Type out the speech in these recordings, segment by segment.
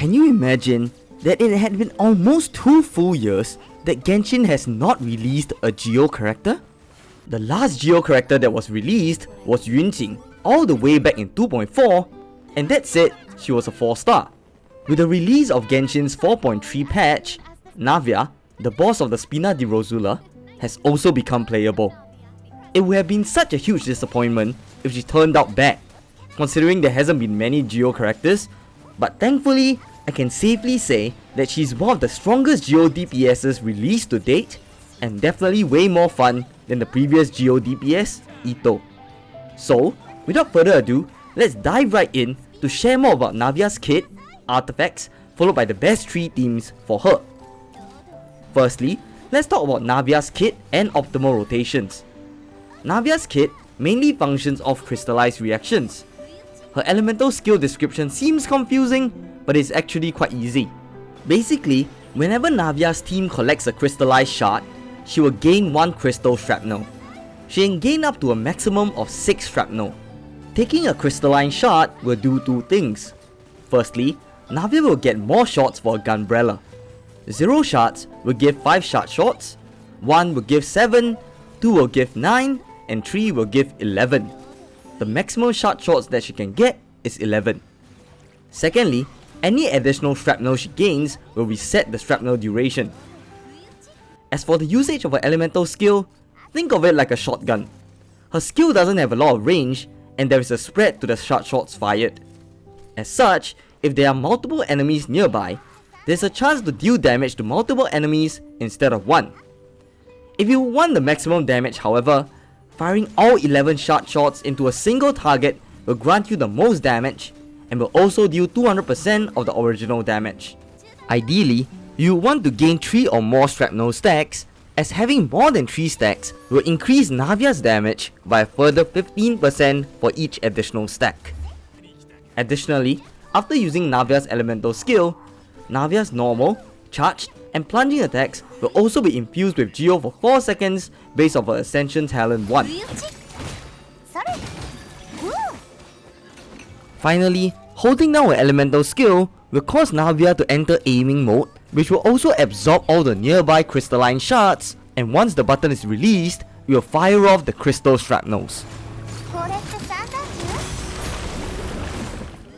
Can you imagine that it had been almost 2 full years that Genshin has not released a Geo character? The last Geo character that was released was Yunjing, all the way back in 2.4, and that said, she was a 4-star. With the release of Genshin's 4.3 patch, Navia, the boss of the Spina di Rosula, has also become playable. It would have been such a huge disappointment if she turned out bad, considering there hasn't been many Geo characters, but thankfully, I can safely say that she's one of the strongest Geo DPSs released to date, and definitely way more fun than the previous Geo DPS, Ito. So, without further ado, let's dive right in to share more about Navia's kit, artifacts, followed by the best 3 themes for her. Firstly, let's talk about Navia's kit and optimal rotations. Navia's kit mainly functions off crystallized reactions. Her elemental skill description seems confusing, but it's actually quite easy. Basically, whenever Navia's team collects a crystallized shard, she will gain 1 crystal shrapnel. She can gain up to a maximum of 6 shrapnel. Taking a crystalline shard will do 2 things. Firstly, Navia will get more shots for a Gunbrella. 0 shards will give 5 shard shots, 1 will give 7, 2 will give 9, and 3 will give 11. The maximum shard shots that she can get is 11. Secondly, any additional shrapnel she gains will reset the shrapnel duration. As for the usage of her elemental skill, think of it like a shotgun. Her skill doesn't have a lot of range, and there is a spread to the shard shots fired. As such, if there are multiple enemies nearby, there's a chance to deal damage to multiple enemies instead of 1. If you want the maximum damage, however, firing all 11 shard shots into a single target will grant you the most damage and will also deal 200% of the original damage. Ideally, you want to gain 3 or more shrapnel stacks, as having more than 3 stacks will increase Navia's damage by a further 15% for each additional stack. Additionally, after using Navia's elemental skill, Navia's normal, charged, and plunging attacks will also be infused with Geo for 4 seconds based on her Ascension Talent 1. Finally, holding down her elemental skill will cause Navia to enter aiming mode, which will also absorb all the nearby crystalline shards, and once the button is released, it will fire off the crystal shrapnels.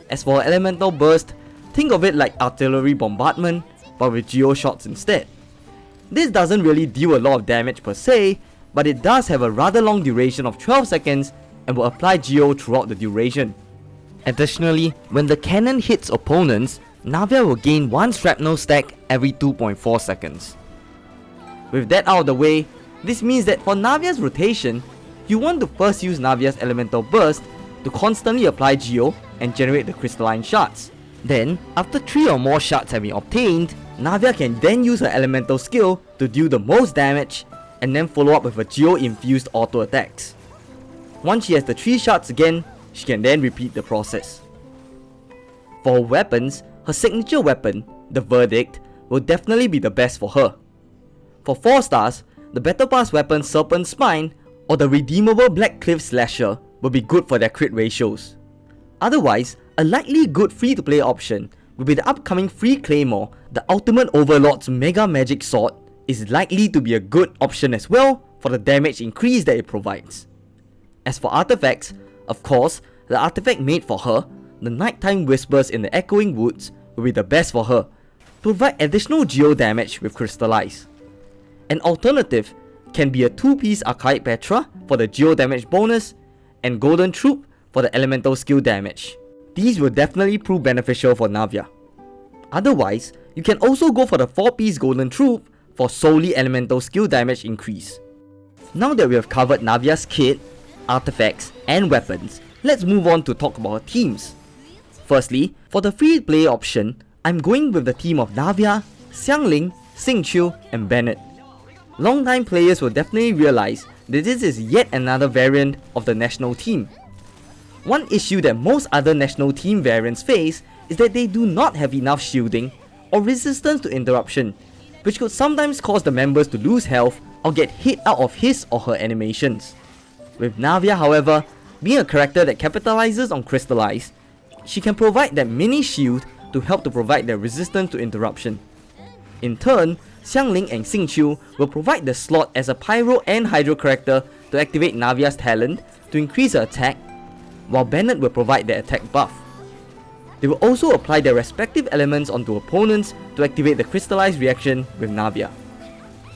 As for her elemental burst, think of it like artillery bombardment, but with Geo shots instead. This doesn't really deal a lot of damage per se, but it does have a rather long duration of 12 seconds and will apply Geo throughout the duration. Additionally, when the cannon hits opponents, Navia will gain 1 shrapnel stack every 2.4 seconds. With that out of the way, this means that for Navia's rotation, you want to first use Navia's elemental burst to constantly apply Geo and generate the crystalline shards. Then, after 3 or more shards have been obtained, Navia can then use her elemental skill to deal the most damage and then follow up with a Geo infused auto attacks. Once she has the 3 shards again, she can then repeat the process. For her weapons, her signature weapon, the Verdict, will definitely be the best for her. For 4 stars, the Battle Pass weapon Serpent Spine or the redeemable Black Cliff Slasher will be good for their crit ratios. Otherwise, a likely good free-to-play option will be the upcoming free Claymore, the Ultimate Overlord's Mega Magic Sword is likely to be a good option as well for the damage increase that it provides. As for artifacts, of course, the artifact made for her, the Nighttime Whispers in the Echoing Woods, will be the best for her, provide additional Geo damage with Crystallize. An alternative can be a 2-piece Archaic Petra for the Geo damage bonus and Golden Troop for the elemental skill damage. These will definitely prove beneficial for Navia. Otherwise, you can also go for the 4-piece Golden Troop for solely elemental skill damage increase. Now that we have covered Navia's kit, artifacts, and weapons, let's move on to talk about her teams. Firstly, for the free play option, I'm going with the team of Navia, Xiangling, Xingqiu, and Bennett. Longtime players will definitely realize that this is yet another variant of the national team. One issue that most other national team variants face is that they do not have enough shielding or resistance to interruption, which could sometimes cause the members to lose health or get hit out of his or her animations. With Navia, however, being a character that capitalizes on Crystallize, she can provide that mini shield to help to provide their resistance to interruption. In turn, Xiangling and Xingqiu will provide the slot as a Pyro and Hydro character to activate Navia's talent to increase her attack, while Bennett will provide the attack buff. They will also apply their respective elements onto opponents to activate the crystallized reaction with Navia.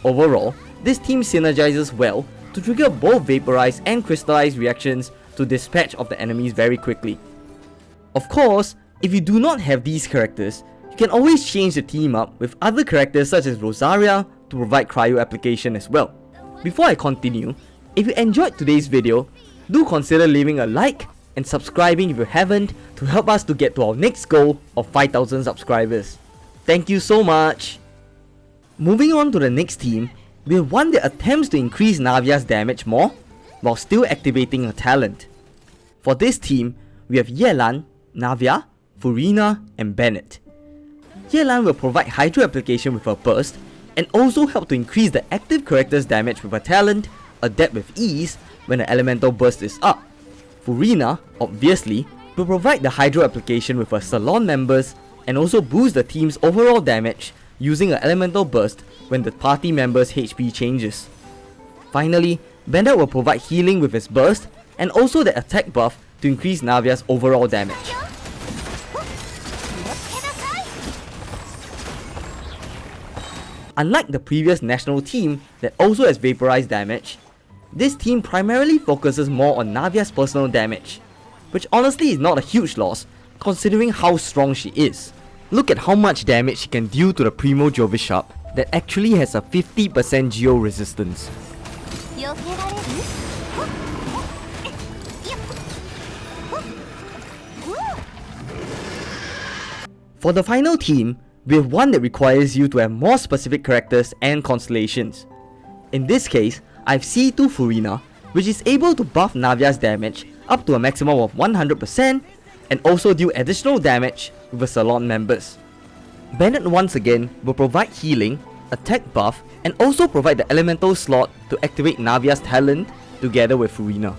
Overall, this team synergizes well to trigger both vaporized and crystallized reactions to dispatch of the enemies very quickly. Of course, if you do not have these characters, you can always change the team up with other characters such as Rosaria to provide cryo application as well. Before I continue, if you enjoyed today's video, do consider leaving a like and subscribing if you haven't to help us to get to our next goal of 5,000 subscribers. Thank you so much! Moving on to the next team, we have one that attempts to increase Navia's damage more while still activating her talent. For this team, we have Yelan, Navia, Furina and Bennett. Yelan will provide Hydro application with her burst and also help to increase the active character's damage with her talent, Adapt with ease when the elemental burst is up. Furina, obviously, will provide the Hydro application with her Salon members and also boost the team's overall damage using her elemental burst when the party member's HP changes. Finally, Bennett will provide healing with his burst and also the attack buff to increase Navia's overall damage. Unlike the previous national team that also has vaporized damage, this team primarily focuses more on Navia's personal damage, which honestly is not a huge loss considering how strong she is. Look at how much damage she can deal to the Primo Jovisharp that actually has a 50% geo resistance. For the final team, we have one that requires you to have more specific characters and constellations. In this case, I have C2 Furina, which is able to buff Navia's damage up to a maximum of 100% and also deal additional damage with the Salon members. Bennett once again will provide healing, attack buff and also provide the elemental slot to activate Navia's talent together with Furina.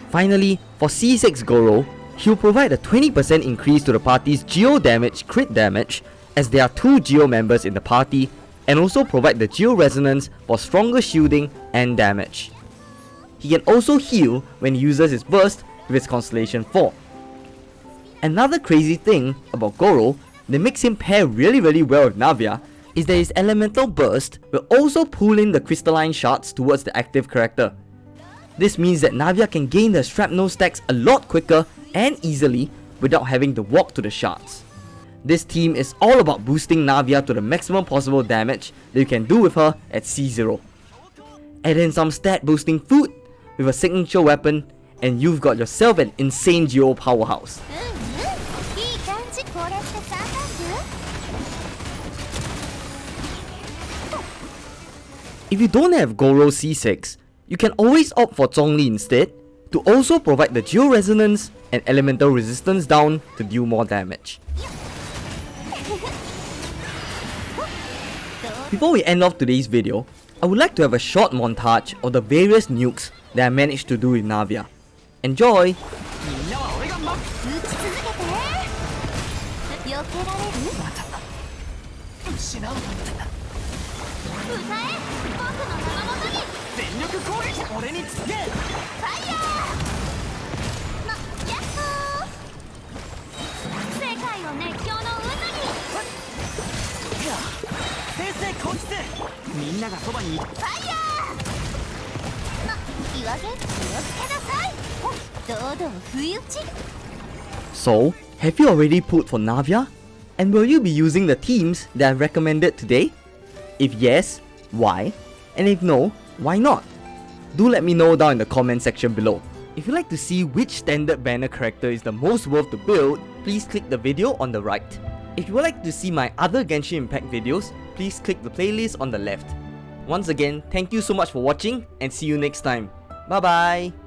Finally, for C6 Goro, he will provide a 20% increase to the party's geo damage crit damage as there are 2 geo members in the party and also provide the geo resonance for stronger shielding and damage. He can also heal when he uses his burst with his Constellation 4. Another crazy thing about Goro that makes him pair really well with Navia is that his elemental burst will also pull in the crystalline shards towards the active character. This means that Navia can gain the shrapnel stacks a lot quicker and easily without having to walk to the shards. This team is all about boosting Navia to the maximum possible damage that you can do with her at C0. Add in some stat boosting food with a signature weapon and you've got yourself an insane geo powerhouse. If you don't have Goro C6, you can always opt for Zhongli instead to also provide the geo resonance and elemental resistance down to deal more damage. Before we end off today's video, I would like to have a short montage of the various nukes that I managed to do with Navia. Enjoy! So, have you already pulled for Navia? And will you be using the teams that I've recommended today? If yes, why? And if no, why not? Do let me know down in the comment section below. If you'd like to see which standard banner character is the most worth to build, please click the video on the right. If you would like to see my other Genshin Impact videos, please click the playlist on the left. Once again, thank you so much for watching and see you next time. Bye bye!